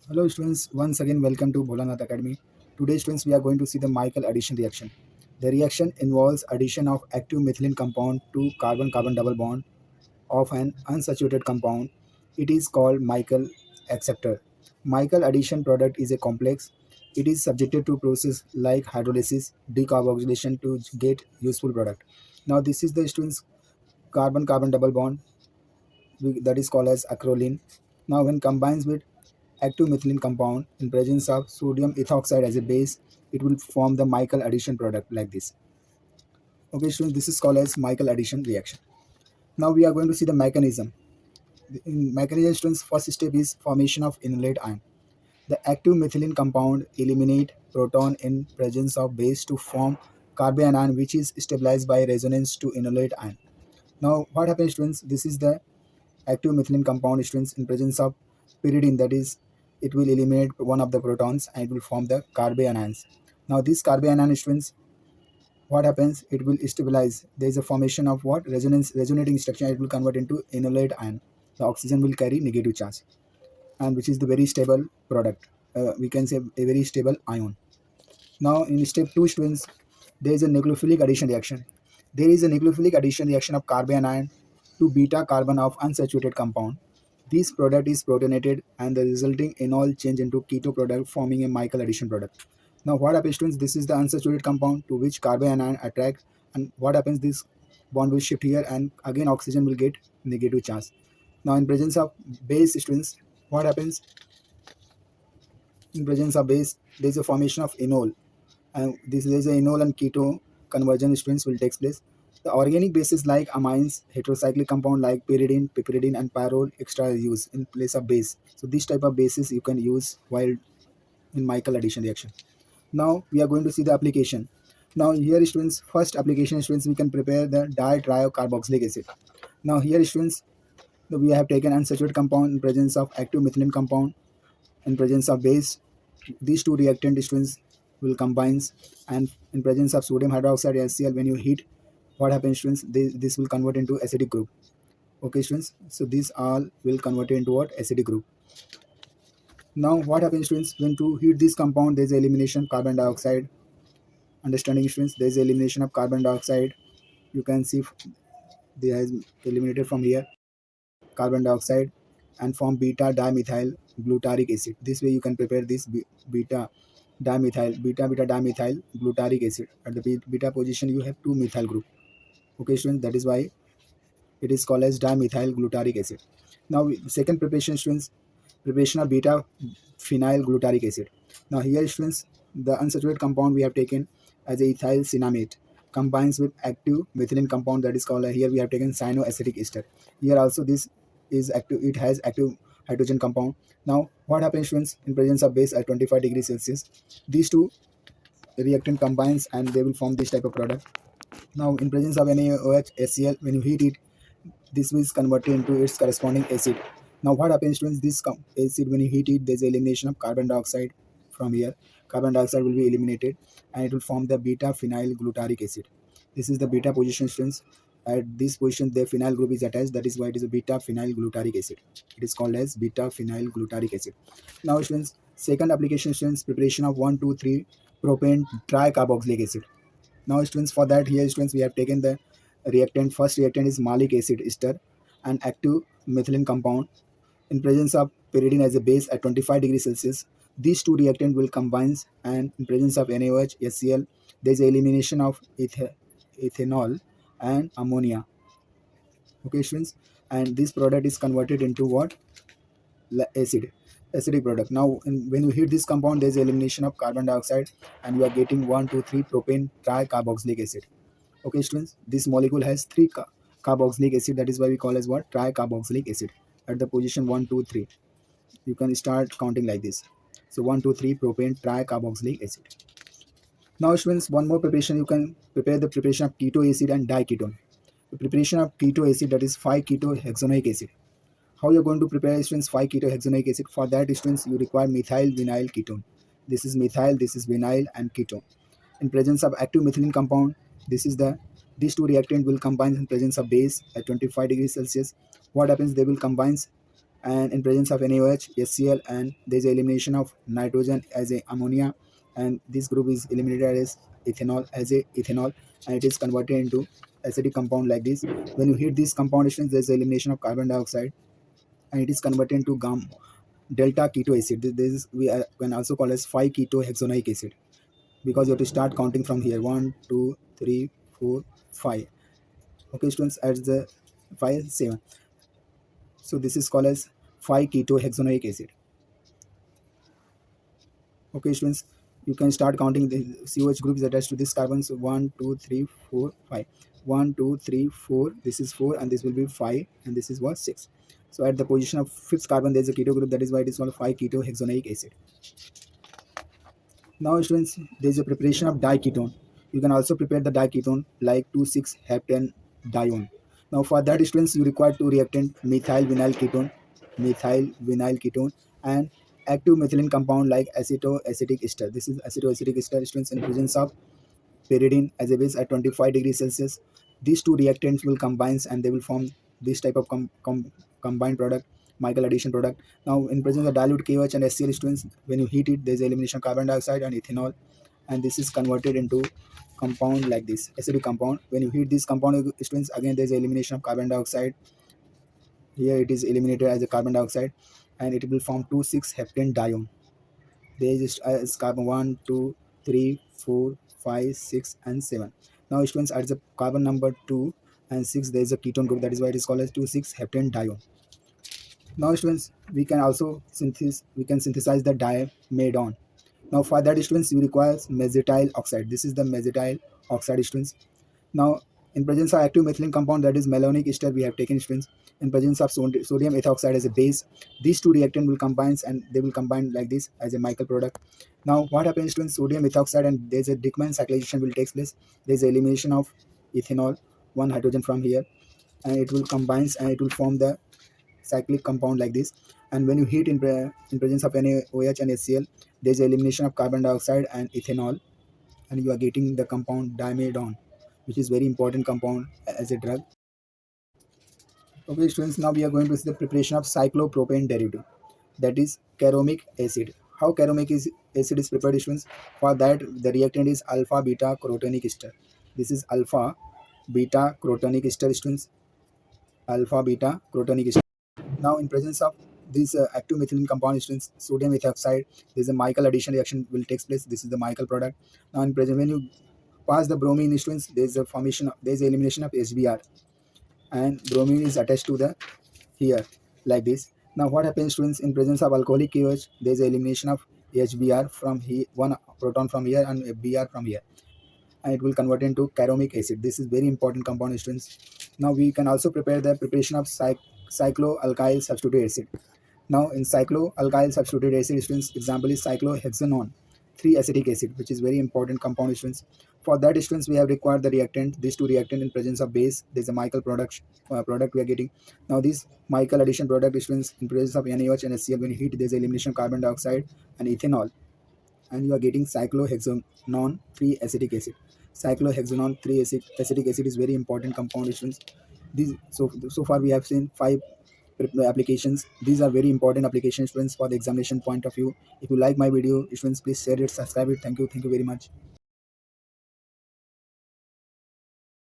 Hello students, once again welcome to Bholanath Academy. Today students we are going to see the Michael addition reaction. The reaction involves addition of active methylene compound to carbon-carbon double bond of an unsaturated compound. It is called Michael acceptor. Michael addition product is a complex. It is subjected to process like hydrolysis, decarboxylation to get useful product. Now this is the students carbon-carbon double bond that is called as acrolein. Now when combines with active methylene compound in presence of sodium ethoxide as a base, it will form the Michael addition product like this. Okay students, this is called as Michael addition reaction. Now we are going to see the mechanism. In mechanism students, first step is formation of enolate ion. The active methylene compound eliminate proton in presence of base to form carbon ion which is stabilized by resonance to enolate ion. Now what happens students, this is the active methylene compound students in presence of pyridine, that is it will eliminate one of the protons and it will form the carbon ions. Now this carbon ion students, what happens, it will stabilize, there is a formation of what resonance resonating structure, it will convert into enolate ion. The oxygen will carry negative charge and which is the very stable product, we can say a very stable ion. Now in step 2 students, there is a nucleophilic addition reaction. There is a nucleophilic addition reaction of carbon ion to beta carbon of unsaturated compound. This product is protonated and the resulting enol change into keto product forming a Michael addition product. Now what happens students, this is the unsaturated compound to which carbon ion attract, and what happens, this bond will shift here and again oxygen will get negative charge. Now in presence of base students, what happens, in presence of base there is a formation of enol, and this is a enol and keto conversion students will take place. The organic bases like amines, heterocyclic compound like pyridine, piperidine, and pyrrole extra use in place of base. So this type of bases you can use while in Michael addition reaction. Now we are going to see the application. Now here students, first application students, we can prepare the ditriocarboxylic acid. Now here students, we have taken unsaturated compound in presence of active methylene compound in presence of base. These two reactant students will combines, and in presence of sodium hydroxide HCl, when you heat, what happens students, this will convert into acidic group. Okay students, so these all will convert into what, acidic group. Now what happens students, when to heat this compound, there is elimination of carbon dioxide. Understanding students, there is elimination of carbon dioxide. You can see they has eliminated from here carbon dioxide and form beta dimethyl glutaric acid. This way you can prepare this beta beta dimethyl glutaric acid. At the beta position you have two methyl group. Okay students, that is why it is called as dimethyl glutaric acid. Now second preparation students, preparation of beta phenyl glutaric acid. Now here students, the unsaturated compound we have taken as a ethyl cinnamate combines with active methylene compound, that is called, here we have taken cyanoacetic ester. Here also this is active, it has active hydrogen compound. Now what happens students, in presence of base at 25 degrees Celsius, these two reactant combines and they will form this type of product. Now in presence of NaOH HCl, when you heat it, this is converted into its corresponding acid. Now what happens students, this acid when you heat it, there is elimination of carbon dioxide from here. Carbon dioxide will be eliminated and it will form the beta phenyl glutaric acid. This is the beta position students. At this position the phenyl group is attached, that is why it is a beta phenyl glutaric acid. It is called as beta phenyl glutaric acid. Now students, second application students, preparation of 1,2,3 propane tricarboxylic acid. Now students, for that here students, we have taken the reactant. First reactant is malic acid ester, an active methylene compound in presence of pyridine as a base at 25 degrees Celsius. These two reactant will combine, and in presence of NaOH HCl, there is elimination of ethanol and ammonia. Okay students, and this product is converted into what, acid, acidic product. Now when you heat this compound, there is elimination of carbon dioxide and you are getting 1,2,3 propane tricarboxylic acid. Okay students, this molecule has three carboxylic acid, that is why we call as what, tricarboxylic acid. At the position 1 2 3, you can start counting like this. So 1 2 3 propane tricarboxylic acid. Now students, one more preparation, you can prepare the preparation of keto acid and diketone. The preparation of keto acid, that is 5 keto hexanoic acid. How you are going to prepare students 5 keto hexanoic acid? For that students, you require methyl vinyl ketone. This is methyl, this is vinyl and ketone. In presence of active methylene compound, this is the, these two reactant will combine in presence of base at 25 degrees Celsius. What happens, they will combine and in presence of NaOH, HCl, and there is elimination of nitrogen as a ammonia, and this group is eliminated as ethanol as a ethanol, and it is converted into acidic compound like this. When you heat this compound, there is elimination of carbon dioxide, and it is converted into delta keto acid. This is can also call as 5-ketohexanoic acid, because you have to start counting from here: 1, 2, 3, 4, 5. Okay, students, at the 5, 7. So this is called as 5-ketohexanoic acid. Okay, students, you can start counting the COH groups attached to this carbon. So 1, 2, 3, 4, 5. 1, 2, 3, 4. This is 4, and this will be 5, and this is what, 6. So at the position of fifth carbon, there is a keto group. That is why it is called 5-ketohexanoic acid. Now, students, there is a preparation of diketone. You can also prepare the diketone like 2,6-heptane dione. Now, for that, students, you require two reactant: methyl vinyl ketone, and active methylene compound like acetoacetic ester. This is acetoacetic ester, students, in presence of pyridine as a base at 25 degrees Celsius. These two reactants will combine, and they will form this type of combined product, Michael addition product. Now, in presence of dilute KOH and HCl, students, when you heat it, there is elimination of carbon dioxide and ethanol, and this is converted into compound like this, acidic compound. When you heat this compound, students, again there is elimination of carbon dioxide. Here it is eliminated as a carbon dioxide, and it will form 2,6-heptane dione. There is carbon 1, 2, 3, 4, 5, 6, and 7. Now, students, at the carbon number 2 and 6, there is a ketone group. That is why it is called as 2,6-heptane dione. Now, students, we can synthesize the diamidone. Now, for that, students, you require mesetyl oxide. This is the mesetyl oxide, students. Now, in presence of active methylene compound, that is malonic ester, we have taken, students. In presence of sodium ethoxide as a base, these two reactants will combine, and they will combine like this as a Michael product. Now, what happens, students? Sodium ethoxide and there is a Dickmann cyclization will take place. There is a elimination of ethanol, one hydrogen from here, and it will combine, and it will form the cyclic compound like this. And when you heat in presence of NaOH and HCl, there is elimination of carbon dioxide and ethanol, and you are getting the compound diamidone, which is very important compound as a drug. Okay, students, now we are going to see the preparation of cyclopropane derivative, that is caromic acid. How acid is prepared, students? For that, the reactant is alpha beta crotonic ester. This is alpha beta crotonic ester, students. Alpha beta crotonic ester. Now, in presence of this active methylene compound, students, sodium ethoxide, there is a Michael addition reaction will take place. This is the Michael product. Now, in present, when you pass the bromine, students, there is a elimination of HBr, and bromine is attached to the here like this. Now, what happens, students? In presence of alcoholic KOH, there is a elimination of HBr from here, one proton from here, and a Br from here, and it will convert into caromic acid. This is very important compound, students. Now, we can also prepare the preparation of cycloalkyl substituted acid. Now, in cycloalkyl substituted acid, students, example is cyclohexanone 3-acetic acid, which is very important compound, students. For that, students, we have required the reactant, these two reactant in presence of base. There is a Michael product we are getting. Now, this Michael addition product, students, in presence of NaOH and HCl, when you heat, there is elimination of carbon dioxide and ethanol, and you are getting cyclohexanone 3-acetic acid. Cyclohexanone 3-acetic acid is very important compound, students. So far we have seen 5 applications. These are very important applications, students, for the examination point of view. If you like my video, students, please share it, subscribe it. Thank you very much.